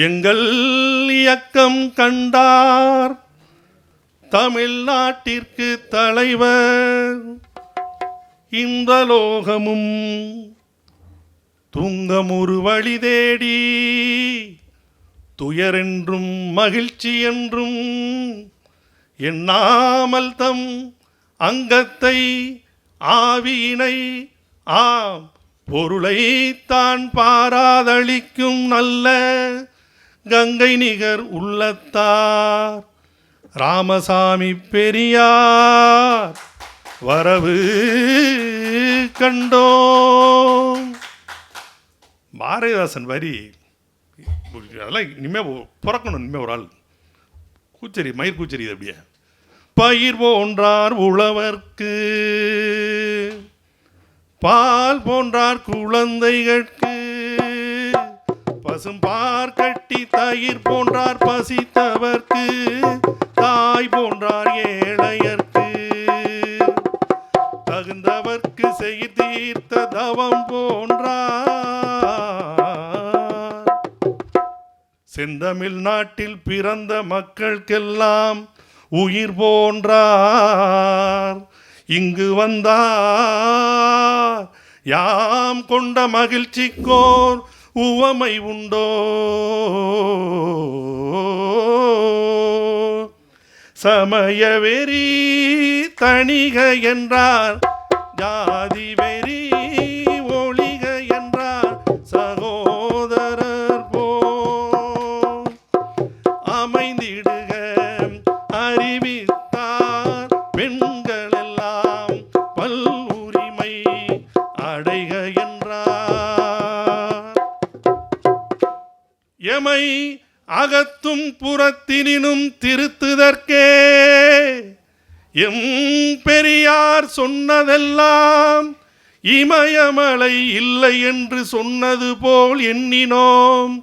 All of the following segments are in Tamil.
எங்கள் இயக்கம் கண்டார் தமிழ்நாட்டிற்கு தலைவர். இந்த லோகமும் துங்கம் ஒரு வழி தேடி துயரென்றும் மகிழ்ச்சி என்றும் எண்ணாமல் தம் அங்கத்தை ஆவியினை ஆம் பொருளை தான் பாராதளிக்கும் நல்ல கங்கை நிகர் உள்ளத்தார் ராமசாமி பெரியார் வரவு கண்டோம். பாரதிதாசன் வரி அதெல்லாம் இனிமேல் பிறக்கணும். இனிமேல் ஒரு ஆள் கூச்சரி மயிர் கூச்சரி அப்படியே. பயிர் போன்றார் உழவர்க்கு பால் போன்றார் குழந்தைகளுக்கு பசும்பார் கட்டி தயிர் போன்றார் பசித்தவர்க்கு தாய் போன்றார் ஏழையர்க்கு தகுந்தவர்க்கு செய் தீர்த்த தவம் போன்றார். செந்தமிழ் நாட்டில் பிறந்த மக்களுக்கெல்லாம் உயிர் போன்றார். இங்கு வந்தார் யாம் கொண்ட மகிழ்ச்சிக்கோர் உவமை உண்டோ? சமய வெறி தணிக என்றார், ஜாதி வெறி ஒளிக என்றார். சகோதரர் போ அமைந்திடுக அறிவித்தார். பெண்கள் எல்லாம் பல் உரிமை அடைக என்றார். எமை அகத்தும் புறத்தினும் திருத்துதற்கே எம் பெரியார் சொன்னதெல்லாம் இமயமலை இல்லை என்று சொன்னது போல் எண்ணினோம்,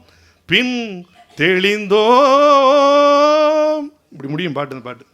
பின் தெளிந்தோம். இப்படி முடியும் பாட்டு.